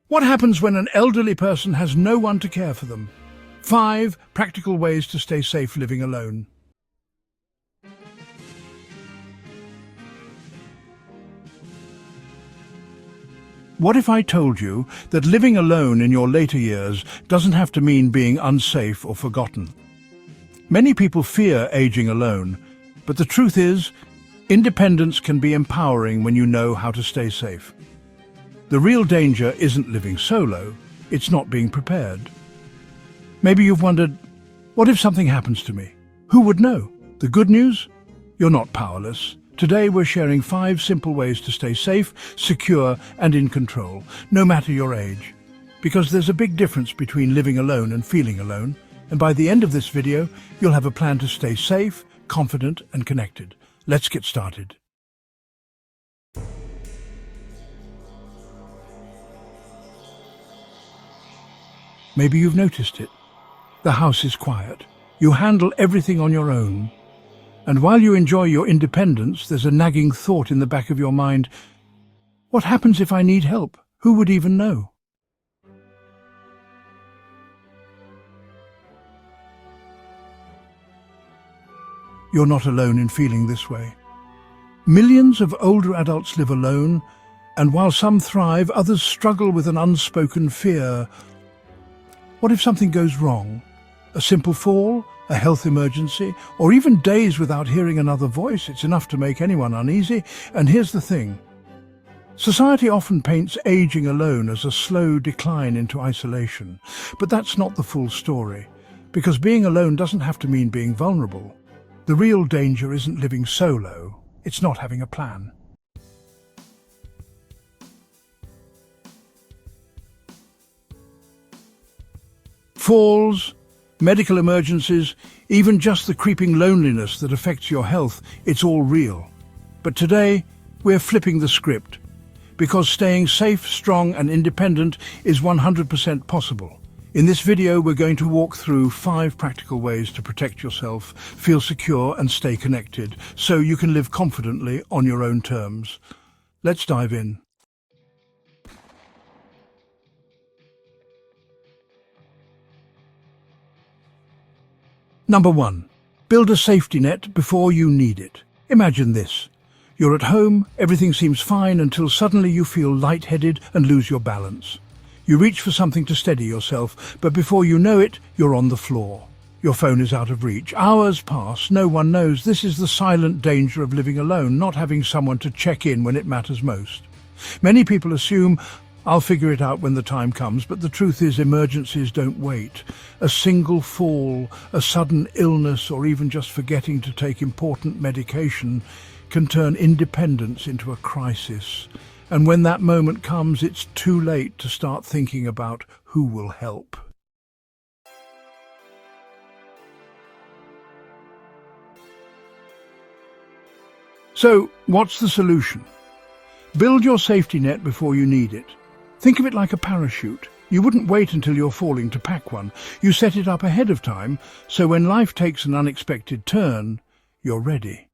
What happens when an elderly person has no one to care for them? 5 practical ways to stay safe living alone. What if I told you that living alone in your later years doesn't have to mean being unsafe or forgotten? Many people fear aging alone, but the truth is, independence can be empowering when you know how to stay safe. The real danger isn't living solo, it's not being prepared. Maybe you've wondered, what if something happens to me? Who would know? The good news? You're not powerless. Today we're sharing 5 simple ways to stay safe, secure and in control, no matter your age. Because there's a big difference between living alone and feeling alone, and by the end of this video, you'll have a plan to stay safe, confident and connected. Let's get started. Maybe you've noticed it. The house is quiet. You handle everything on your own. And while you enjoy your independence, there's a nagging thought in the back of your mind. What happens if I need help? Who would even know? You're not alone in feeling this way. Millions of older adults live alone, and while some thrive, others struggle with an unspoken fear. What if something goes wrong? A simple fall, a health emergency, or even days without hearing another voice? It's enough to make anyone uneasy. And here's the thing. Society often paints aging alone as a slow decline into isolation. But that's not the full story, because being alone doesn't have to mean being vulnerable. The real danger isn't living solo, it's not having a plan. Falls, medical emergencies, even just the creeping loneliness that affects your health, it's all real. But today, we're flipping the script, because staying safe, strong and independent is 100% possible. In this video, we're going to walk through 5 practical ways to protect yourself, feel secure and stay connected, so you can live confidently on your own terms. Let's dive in. Number 1. Build a safety net before you need it. Imagine this. You're at home, everything seems fine until suddenly you feel lightheaded and lose your balance. You reach for something to steady yourself, but before you know it, you're on the floor. Your phone is out of reach. Hours pass, no one knows. This is the silent danger of living alone, not having someone to check in when it matters most. Many people assume, I'll figure it out when the time comes, but the truth is emergencies don't wait. A single fall, a sudden illness, or even just forgetting to take important medication can turn independence into a crisis. And when that moment comes, it's too late to start thinking about who will help. So, what's the solution? Build your safety net before you need it. Think of it like a parachute. You wouldn't wait until you're falling to pack one. You set it up ahead of time, so when life takes an unexpected turn, you're ready.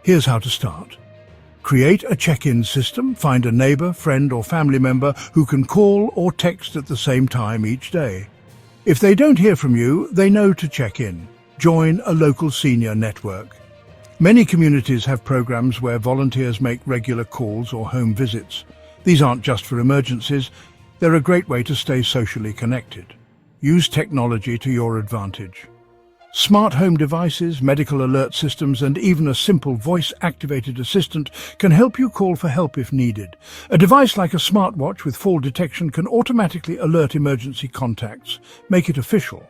Here's how to start. Create a check-in system. Find a neighbor, friend or family member who can call or text at the same time each day. If they don't hear from you, they know to check in. Join a local senior network. Many communities have programs where volunteers make regular calls or home visits. These aren't just for emergencies, they're a great way to stay socially connected. Use technology to your advantage. Smart home devices, medical alert systems, and even a simple voice-activated assistant can help you call for help if needed. A device like a smartwatch with fall detection can automatically alert emergency contacts. Make it official.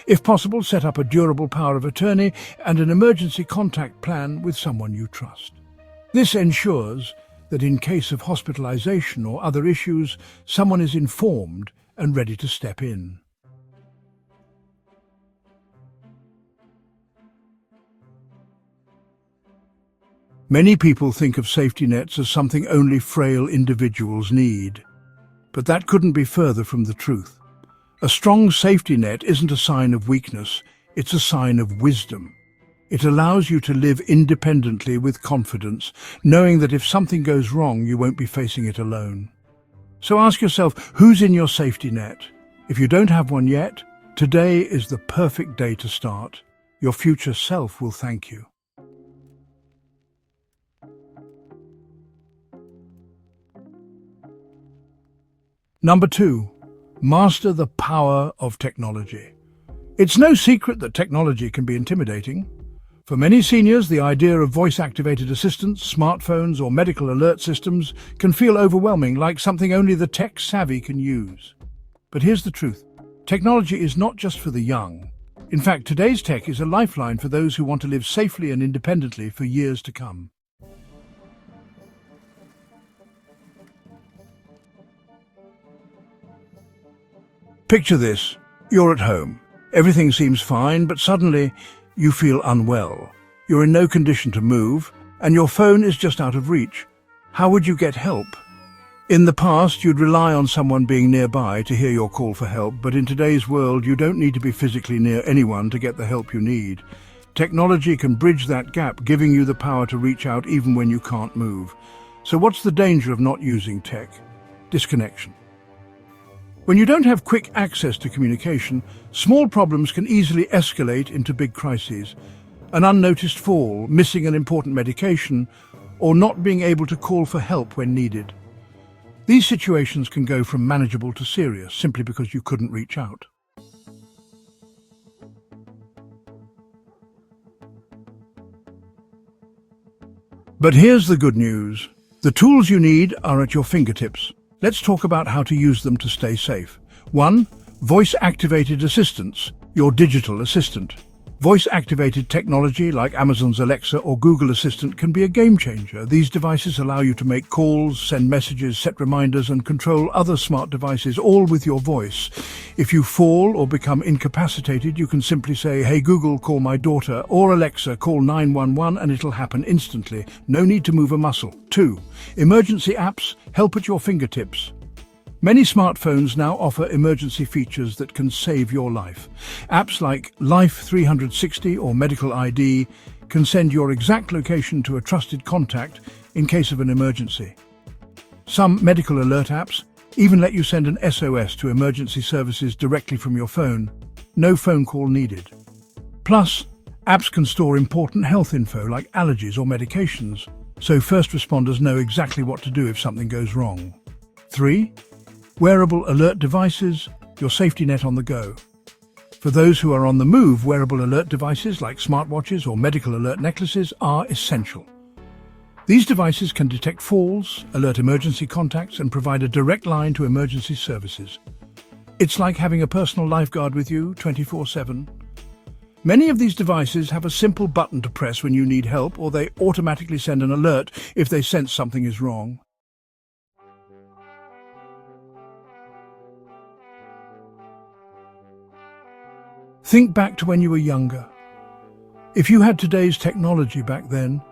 If possible, set up a durable power of attorney and an emergency contact plan with someone you trust. This ensures that in case of hospitalization or other issues, someone is informed and ready to step in. Many people think of safety nets as something only frail individuals need, but that couldn't be further from the truth. A strong safety net isn't a sign of weakness, it's a sign of wisdom. It allows you to live independently with confidence, knowing that if something goes wrong, you won't be facing it alone. So ask yourself, who's in your safety net? If you don't have one yet, today is the perfect day to start. Your future self will thank you. Number 2, master the power of technology. It's no secret that technology can be intimidating. For many seniors, the idea of voice-activated assistants, smartphones, or medical alert systems can feel overwhelming, like something only the tech-savvy can use. But here's the truth. Technology is not just for the young. In fact, today's tech is a lifeline for those who want to live safely and independently for years to come. Picture this. You're at home. Everything seems fine, but suddenly you feel unwell. You're in no condition to move, and your phone is just out of reach. How would you get help? In the past, you'd rely on someone being nearby to hear your call for help, but in today's world, you don't need to be physically near anyone to get the help you need. Technology can bridge that gap, giving you the power to reach out even when you can't move. So what's the danger of not using tech? Disconnection. When you don't have quick access to communication, small problems can easily escalate into big crises. An unnoticed fall, missing an important medication, or not being able to call for help when needed. These situations can go from manageable to serious simply because you couldn't reach out. But here's the good news. The tools you need are at your fingertips. Let's talk about how to use them to stay safe. 1. Voice-activated assistants, your digital assistant. Voice-activated technology like Amazon's Alexa or Google Assistant can be a game-changer. These devices allow you to make calls, send messages, set reminders, and control other smart devices, all with your voice. If you fall or become incapacitated, you can simply say, "Hey Google, call my daughter," or "Alexa, call 911," and it'll happen instantly. No need to move a muscle. 2. Emergency apps, help at your fingertips. Many smartphones now offer emergency features that can save your life. Apps like Life 360 or Medical ID can send your exact location to a trusted contact in case of an emergency. Some medical alert apps even let you send an SOS to emergency services directly from your phone. No phone call needed. Plus, apps can store important health info like allergies or medications, so first responders know exactly what to do if something goes wrong. 3. Wearable alert devices, your safety net on the go. For those who are on the move, wearable alert devices like smartwatches or medical alert necklaces are essential. These devices can detect falls, alert emergency contacts, and provide a direct line to emergency services. It's like having a personal lifeguard with you 24/7. Many of these devices have a simple button to press when you need help, or they automatically send an alert if they sense something is wrong. Think back to when you were younger. If you had today's technology back then,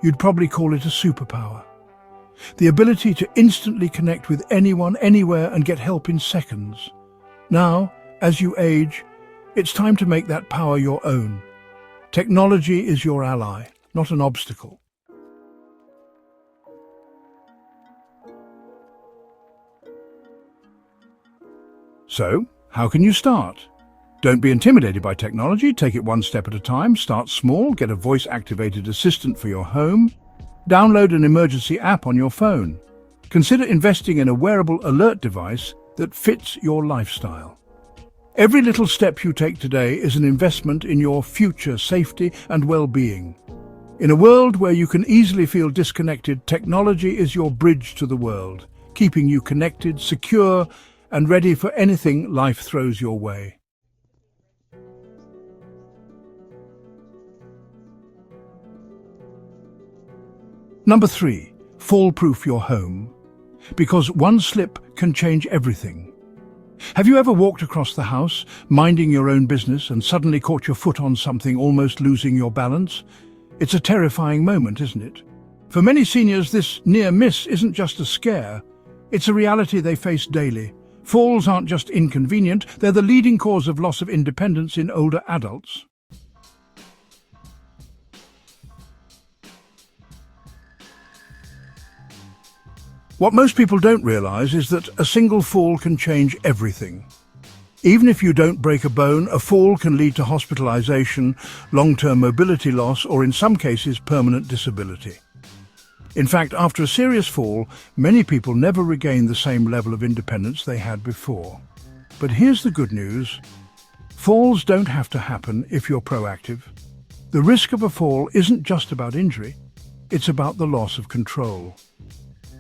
you'd probably call it a superpower. The ability to instantly connect with anyone, anywhere, and get help in seconds. Now, as you age, it's time to make that power your own. Technology is your ally, not an obstacle. So, how can you start? Don't be intimidated by technology. Take it one step at a time. Start small. Get a voice-activated assistant for your home. Download an emergency app on your phone. Consider investing in a wearable alert device that fits your lifestyle. Every little step you take today is an investment in your future safety and well-being. In a world where you can easily feel disconnected, technology is your bridge to the world, keeping you connected, secure, and ready for anything life throws your way. Number 3, fall-proof your home. Because one slip can change everything. Have you ever walked across the house, minding your own business, and suddenly caught your foot on something, almost losing your balance? It's a terrifying moment, isn't it? For many seniors, this near miss isn't just a scare. It's a reality they face daily. Falls aren't just inconvenient, they're the leading cause of loss of independence in older adults. What most people don't realize is that a single fall can change everything. Even if you don't break a bone, a fall can lead to hospitalization, long-term mobility loss, or in some cases, permanent disability. In fact, after a serious fall, many people never regain the same level of independence they had before. But here's the good news. Falls don't have to happen if you're proactive. The risk of a fall isn't just about injury, it's about the loss of control.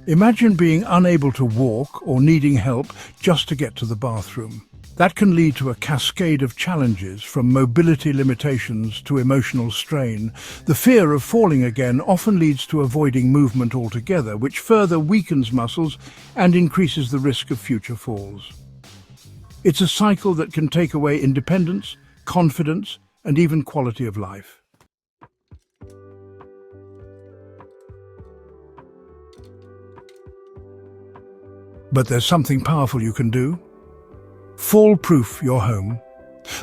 Imagine being unable to walk or needing help just to get to the bathroom. That can lead to a cascade of challenges, from mobility limitations to emotional strain. The fear of falling again often leads to avoiding movement altogether, which further weakens muscles and increases the risk of future falls. It's a cycle that can take away independence, confidence, and even quality of life. But there's something powerful you can do. Fall-proof your home.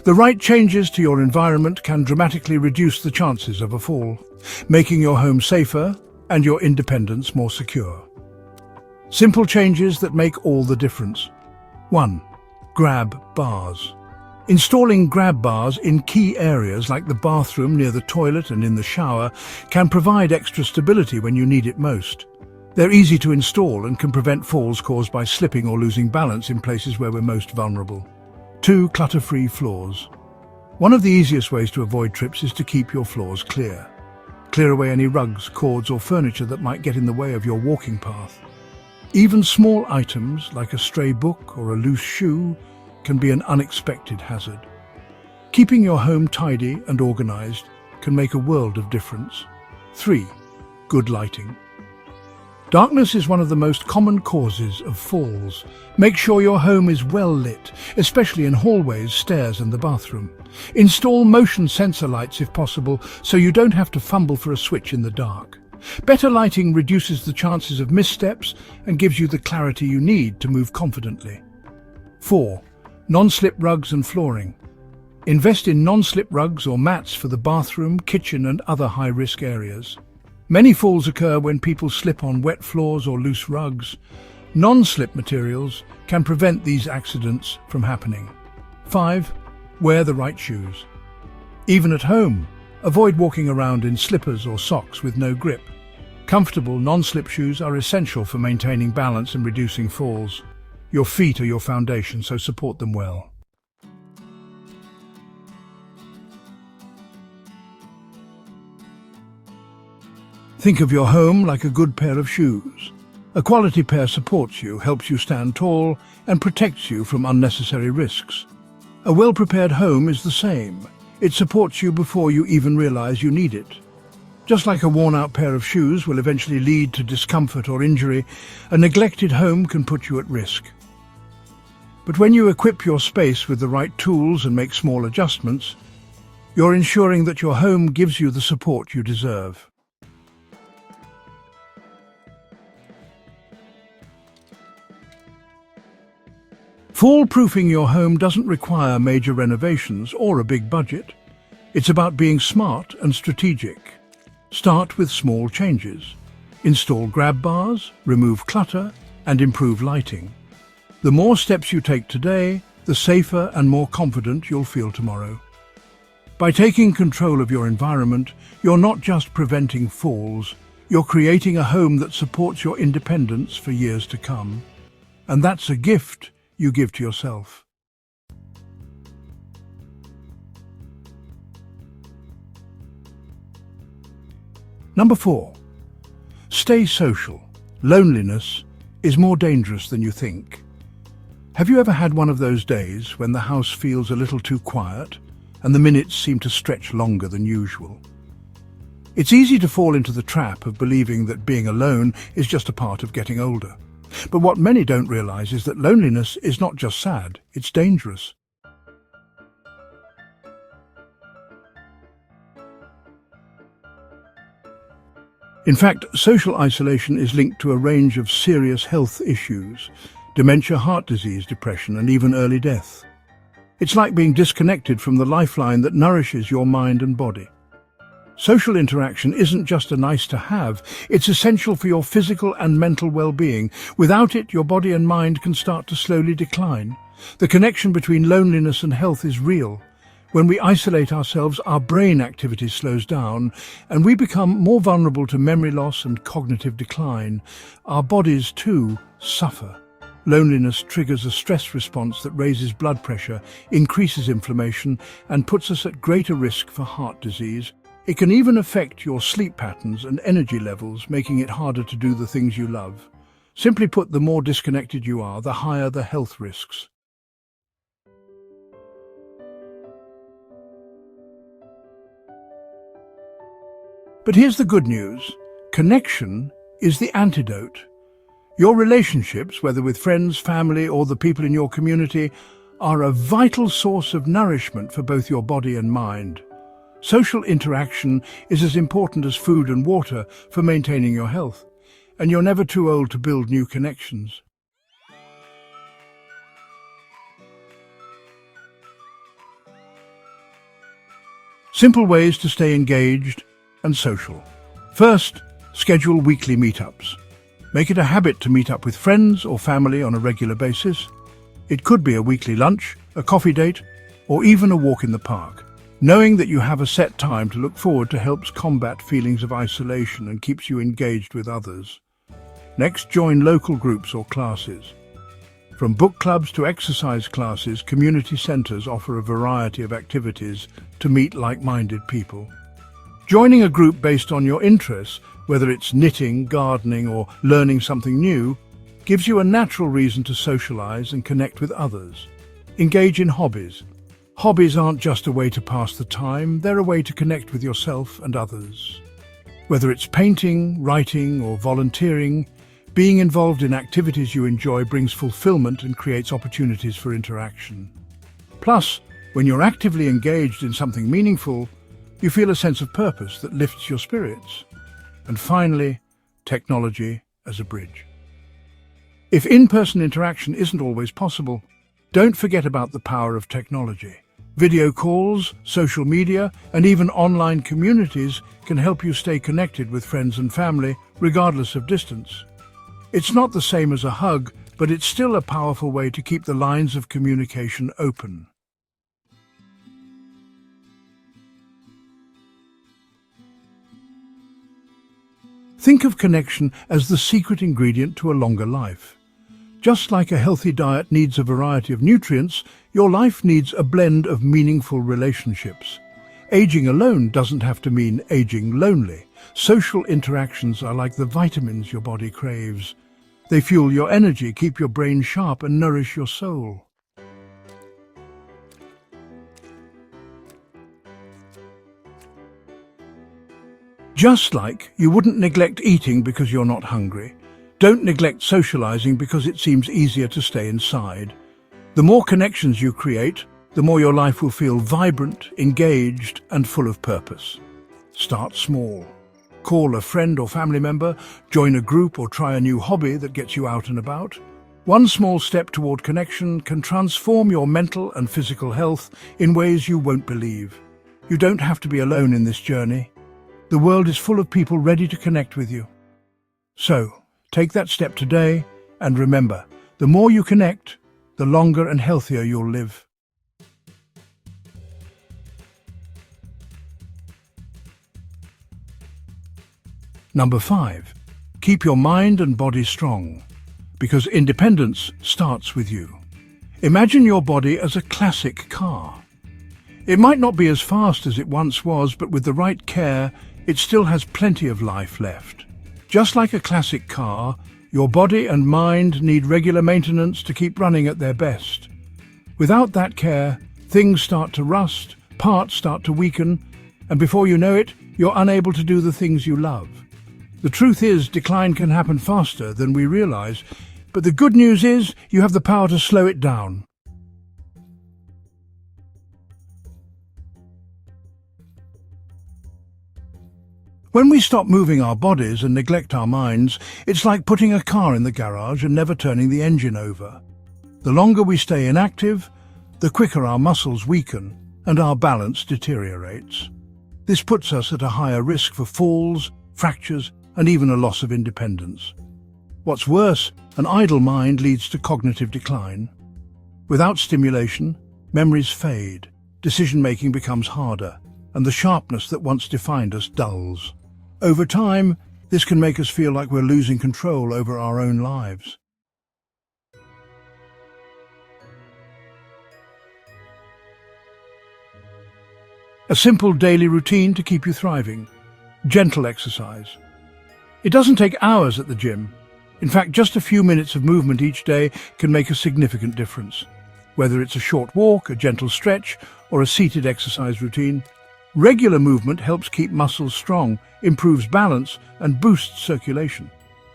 The right changes to your environment can dramatically reduce the chances of a fall, making your home safer and your independence more secure. Simple changes that make all the difference. 1. Grab bars. Installing grab bars in key areas like the bathroom, near the toilet and in the shower can provide extra stability when you need it most. They're easy to install and can prevent falls caused by slipping or losing balance in places where we're most vulnerable. 2. Clutter-free floors. One of the easiest ways to avoid trips is to keep your floors clear. Clear away any rugs, cords or furniture that might get in the way of your walking path. Even small items like a stray book or a loose shoe can be an unexpected hazard. Keeping your home tidy and organized can make a world of difference. 3. Good lighting. Darkness is one of the most common causes of falls. Make sure your home is well lit, especially in hallways, stairs and the bathroom. Install motion sensor lights if possible, so you don't have to fumble for a switch in the dark. Better lighting reduces the chances of missteps and gives you the clarity you need to move confidently. 4. Non-slip rugs and flooring. Invest in non-slip rugs or mats for the bathroom, kitchen and other high-risk areas. Many falls occur when people slip on wet floors or loose rugs. Non-slip materials can prevent these accidents from happening. 5. Wear the right shoes. Even at home, avoid walking around in slippers or socks with no grip. Comfortable non-slip shoes are essential for maintaining balance and reducing falls. Your feet are your foundation, so support them well. Think of your home like a good pair of shoes. A quality pair supports you, helps you stand tall, and protects you from unnecessary risks. A well-prepared home is the same. It supports you before you even realize you need it. Just like a worn-out pair of shoes will eventually lead to discomfort or injury, a neglected home can put you at risk. But when you equip your space with the right tools and make small adjustments, you're ensuring that your home gives you the support you deserve. Fall-proofing your home doesn't require major renovations or a big budget. It's about being smart and strategic. Start with small changes. Install grab bars, remove clutter, and improve lighting. The more steps you take today, the safer and more confident you'll feel tomorrow. By taking control of your environment, you're not just preventing falls, you're creating a home that supports your independence for years to come. And that's a gift you give to yourself. Number 4. Stay social. Loneliness is more dangerous than you think. Have you ever had one of those days when the house feels a little too quiet and the minutes seem to stretch longer than usual? It's easy to fall into the trap of believing that being alone is just a part of getting older. But what many don't realize is that loneliness is not just sad, it's dangerous. In fact, social isolation is linked to a range of serious health issues: dementia, heart disease, depression, and even early death. It's like being disconnected from the lifeline that nourishes your mind and body. Social interaction isn't just a nice to have, it's essential for your physical and mental well-being. Without it, your body and mind can start to slowly decline. The connection between loneliness and health is real. When we isolate ourselves, our brain activity slows down and we become more vulnerable to memory loss and cognitive decline. Our bodies, too, suffer. Loneliness triggers a stress response that raises blood pressure, increases inflammation, and puts us at greater risk for heart disease. It can even affect your sleep patterns and energy levels, making it harder to do the things you love. Simply put, the more disconnected you are, the higher the health risks. But here's the good news. Connection is the antidote. Your relationships, whether with friends, family, or the people in your community, are a vital source of nourishment for both your body and mind. Social interaction is as important as food and water for maintaining your health, and you're never too old to build new connections. Simple ways to stay engaged and social. First, schedule weekly meetups. Make it a habit to meet up with friends or family on a regular basis. It could be a weekly lunch, a coffee date, or even a walk in the park. Knowing that you have a set time to look forward to helps combat feelings of isolation and keeps you engaged with others. Next, join local groups or classes. From book clubs to exercise classes, community centres offer a variety of activities to meet like-minded people. Joining a group based on your interests, whether it's knitting, gardening, or learning something new, gives you a natural reason to socialize and connect with others. Engage in hobbies. Hobbies aren't just a way to pass the time, they're a way to connect with yourself and others. Whether it's painting, writing, or volunteering, being involved in activities you enjoy brings fulfillment and creates opportunities for interaction. Plus, when you're actively engaged in something meaningful, you feel a sense of purpose that lifts your spirits. And finally, technology as a bridge. If in-person interaction isn't always possible, don't forget about the power of technology. Video calls, social media, and even online communities can help you stay connected with friends and family, regardless of distance. It's not the same as a hug, but it's still a powerful way to keep the lines of communication open. Think of connection as the secret ingredient to a longer life. Just like a healthy diet needs a variety of nutrients, your life needs a blend of meaningful relationships. Aging alone doesn't have to mean aging lonely. Social interactions are like the vitamins your body craves. They fuel your energy, keep your brain sharp, and nourish your soul. Just like you wouldn't neglect eating because you're not hungry, don't neglect socializing because it seems easier to stay inside. The more connections you create, the more your life will feel vibrant, engaged, and full of purpose. Start small. Call a friend or family member, join a group, or try a new hobby that gets you out and about. One small step toward connection can transform your mental and physical health in ways you won't believe. You don't have to be alone in this journey. The world is full of people ready to connect with you. So, take that step today, and remember, the more you connect, the longer and healthier you'll live. Number 5. Keep your mind and body strong, because independence starts with you. Imagine your body as a classic car. It might not be as fast as it once was, but with the right care, it still has plenty of life left. Just like a classic car, your body and mind need regular maintenance to keep running at their best. Without that care, things start to rust, parts start to weaken, and before you know it, you're unable to do the things you love. The truth is, decline can happen faster than we realize, but the good news is you have the power to slow it down. When we stop moving our bodies and neglect our minds, it's like putting a car in the garage and never turning the engine over. The longer we stay inactive, the quicker our muscles weaken and our balance deteriorates. This puts us at a higher risk for falls, fractures, and even a loss of independence. What's worse, an idle mind leads to cognitive decline. Without stimulation, memories fade, decision-making becomes harder, and the sharpness that once defined us dulls. Over time, this can make us feel like we're losing control over our own lives. A simple daily routine to keep you thriving. Gentle exercise. It doesn't take hours at the gym. In fact, just a few minutes of movement each day can make a significant difference. Whether it's a short walk, a gentle stretch, or a seated exercise routine, regular movement helps keep muscles strong, improves balance, and boosts circulation.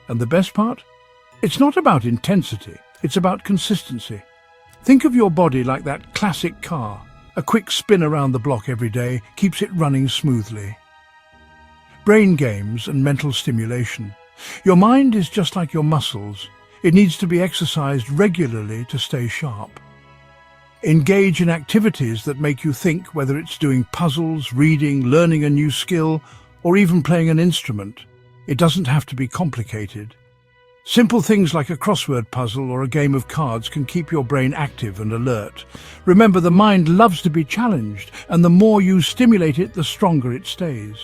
And the best part? It's not about intensity, it's about consistency. Think of your body like that classic car. A quick spin around the block every day keeps it running smoothly. Brain games and mental stimulation. Your mind is just like your muscles. It needs to be exercised regularly to stay sharp. Engage in activities that make you think, whether it's doing puzzles, reading, learning a new skill, or even playing an instrument. It doesn't have to be complicated. Simple things like a crossword puzzle or a game of cards can keep your brain active and alert. Remember, the mind loves to be challenged, and the more you stimulate it, the stronger it stays.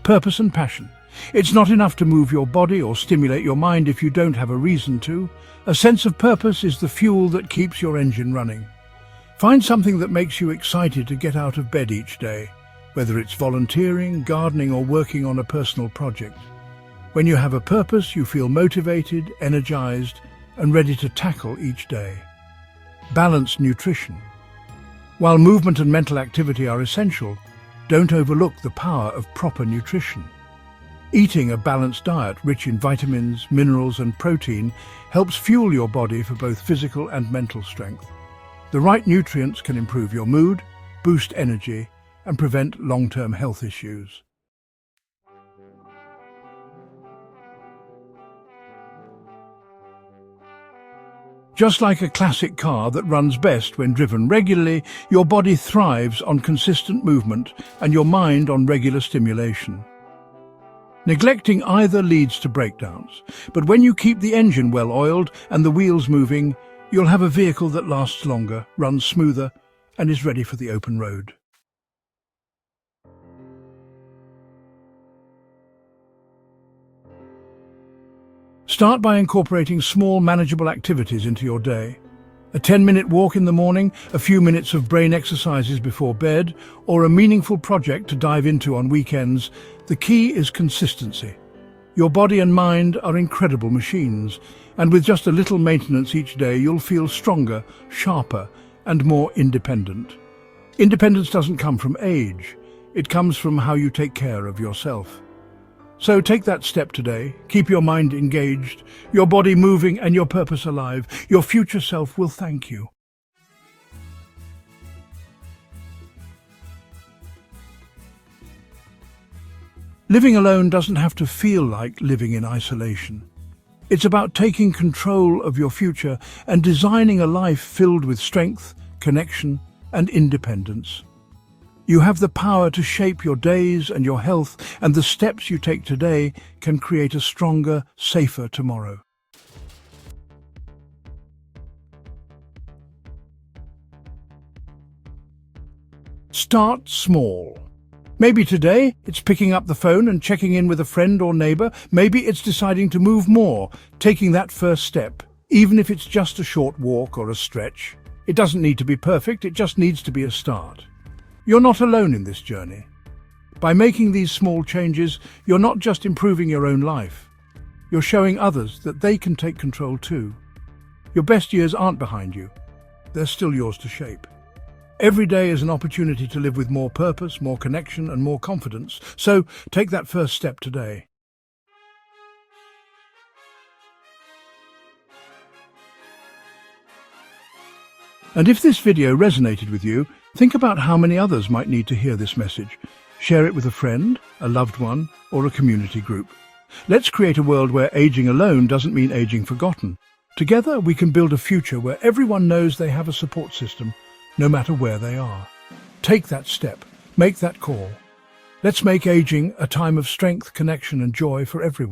Purpose and passion. It's not enough to move your body or stimulate your mind if you don't have a reason to. A sense of purpose is the fuel that keeps your engine running. Find something that makes you excited to get out of bed each day, whether it's volunteering, gardening, or working on a personal project. When you have a purpose, you feel motivated, energized, and ready to tackle each day. Balanced nutrition. While movement and mental activity are essential, don't overlook the power of proper nutrition. Eating a balanced diet rich in vitamins, minerals, and protein helps fuel your body for both physical and mental strength. The right nutrients can improve your mood, boost energy, and prevent long-term health issues. Just like a classic car that runs best when driven regularly, your body thrives on consistent movement and your mind on regular stimulation. Neglecting either leads to breakdowns, but when you keep the engine well oiled and the wheels moving, you'll have a vehicle that lasts longer, runs smoother, and is ready for the open road. Start by incorporating small, manageable activities into your day. A 10-minute walk in the morning, a few minutes of brain exercises before bed, or a meaningful project to dive into on weekends. The key is consistency. Your body and mind are incredible machines, and with just a little maintenance each day, you'll feel stronger, sharper, and more independent. Independence doesn't come from age. It comes from how you take care of yourself. So take that step today. Keep your mind engaged, your body moving, and your purpose alive. Your future self will thank you. Living alone doesn't have to feel like living in isolation. It's about taking control of your future and designing a life filled with strength, connection, and independence. You have the power to shape your days and your health, and the steps you take today can create a stronger, safer tomorrow. Start small. Maybe today it's picking up the phone and checking in with a friend or neighbor. Maybe it's deciding to move more, taking that first step, even if it's just a short walk or a stretch. It doesn't need to be perfect, it just needs to be a start. You're not alone in this journey. By making these small changes, you're not just improving your own life. You're showing others that they can take control too. Your best years aren't behind you. They're still yours to shape. Every day is an opportunity to live with more purpose, more connection, and more confidence. So take that first step today. And if this video resonated with you, think about how many others might need to hear this message. Share it with a friend, a loved one, or a community group. Let's create a world where aging alone doesn't mean aging forgotten. Together, we can build a future where everyone knows they have a support system, no matter where they are. Take that step, make that call, Let's make aging a time of strength, connection and joy for everyone.